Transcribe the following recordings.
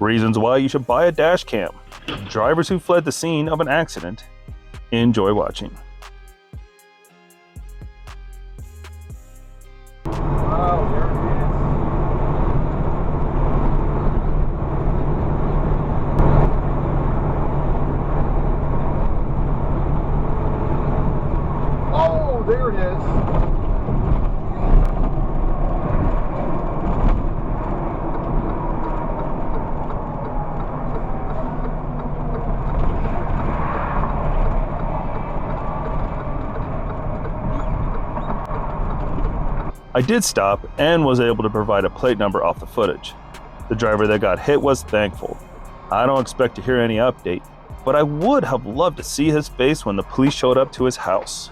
Reasons why you should buy a dash cam. Drivers who fled the scene of an accident. Enjoy watching. Oh, there it is. Oh, there it is. I did stop and was able to provide a plate number off the footage. The driver that got hit was thankful. I don't expect to hear any update, but I would have loved to see his face when the police showed up to his house.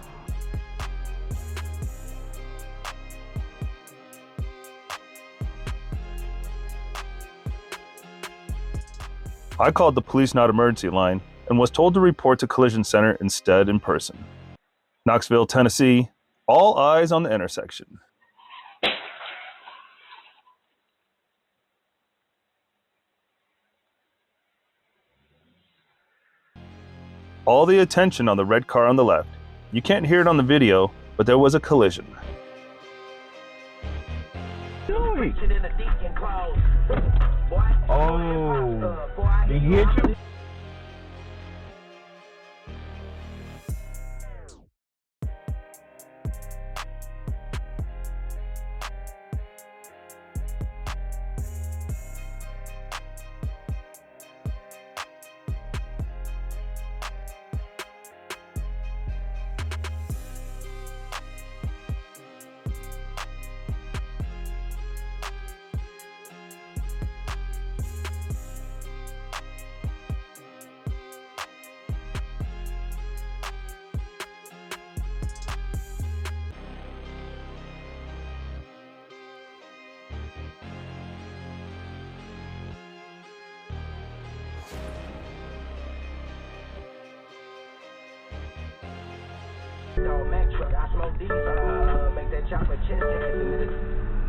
I called the police not emergency line and was told to report to Collision Center instead in person. Knoxville, Tennessee, all eyes on the intersection. All the attention on the red car on the left. You can't hear it on the video, but there was a collision. Oh, did he hit you?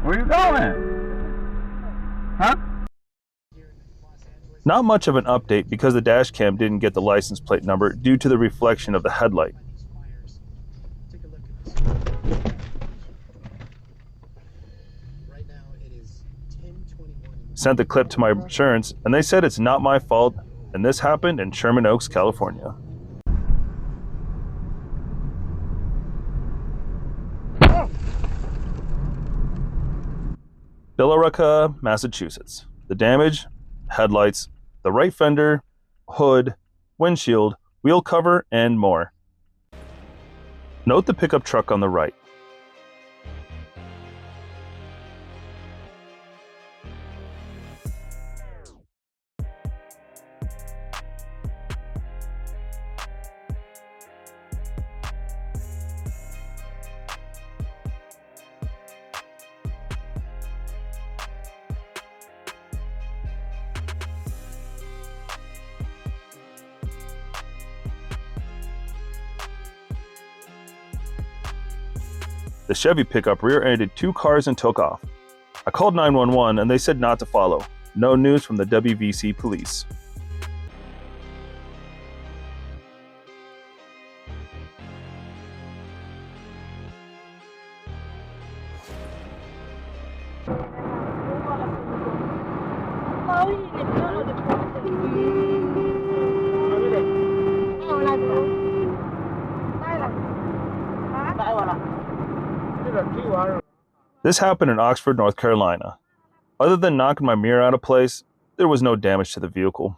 Where you going? Huh? Not much of an update because the dash cam didn't get the license plate number due to the reflection of the headlight. Sent the clip to my insurance and they said it's not my fault and this happened in Sherman Oaks, California. Billerica, Massachusetts. The damage, headlights, the right fender, hood, windshield, wheel cover, and more. Note the pickup truck on the right. The Chevy pickup rear-ended 2 cars and took off. I called 911 and they said not to follow. No news from the WVC police. This happened in Oxford, North Carolina. Other than knocking my mirror out of place, there was no damage to the vehicle.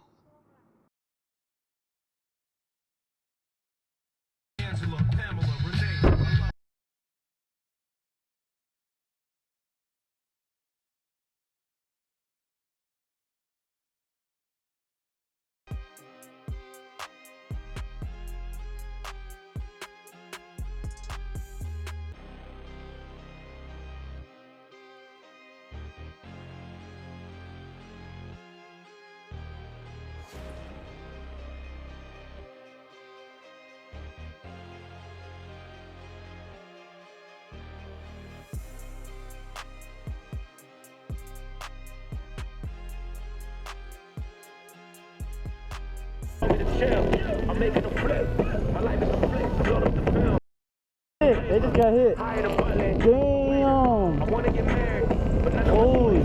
I'm making a flip. My life is a flip. Load up the film. They just got hit. Damn. I want to get married, but none of Holy.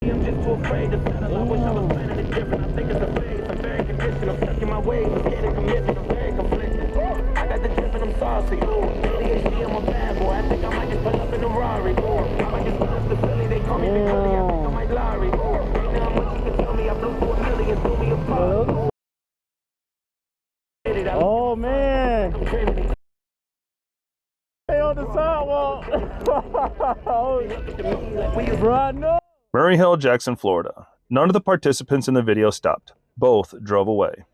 I'm just too afraid to settle. I wish I was planning it different. I think it's a phase. I'm very conditioned. I'm stuck in my ways. I'm scared of commitment. I'm very conflicted. I got the drip and I'm saucy. ADHD, I'm a bad boy. I think I might just pull up in a Rari. I might just pull up the Philly. They call me the Philly. I think I might Larry. Ain't know how much you can tell me. I blew through a million. Threw me apart. Oh man. Hey, on the sidewalk. Bro, I know. Murray Hill, Jackson, Florida. None of the participants in the video stopped. Both drove away.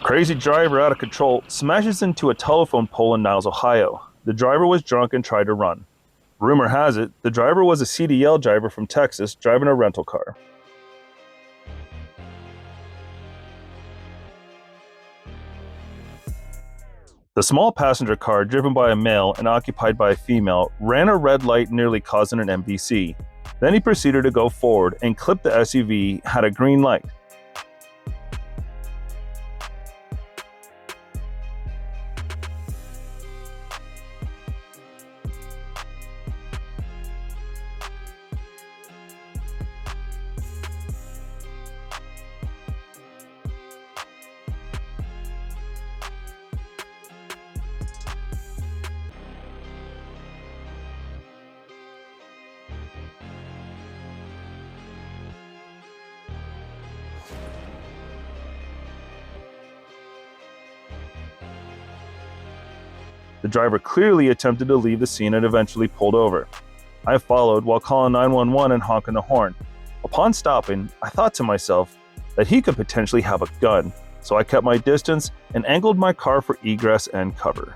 Crazy driver out of control smashes into a telephone pole in Niles, Ohio. The driver was drunk and tried to run. Rumor has it, the driver was a CDL driver from Texas driving a rental car. The small passenger car, driven by a male and occupied by a female, ran a red light, nearly causing an MVC. Then he proceeded to go forward and clip the SUV, had a green light. The driver clearly attempted to leave the scene and eventually pulled over. I followed while calling 911 and honking the horn. Upon stopping, I thought to myself that he could potentially have a gun, so I kept my distance and angled my car for egress and cover.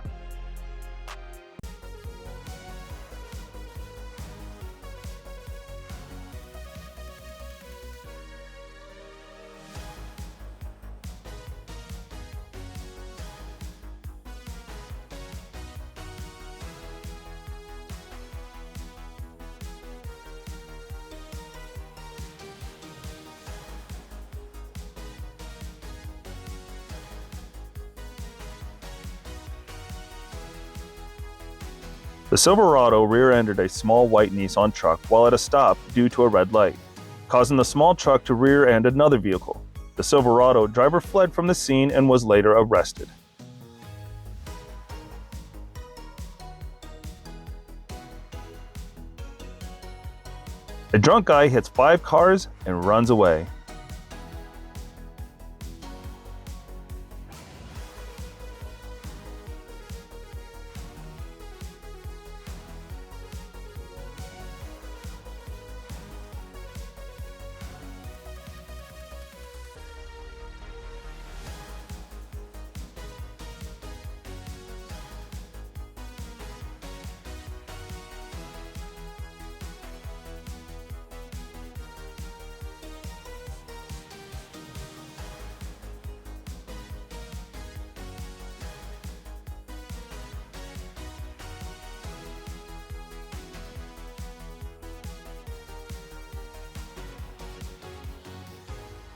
The Silverado rear-ended a small white Nissan truck while at a stop due to a red light, causing the small truck to rear-end another vehicle. The Silverado driver fled from the scene and was later arrested. A drunk guy hits 5 cars and runs away.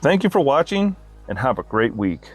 Thank you for watching and have a great week.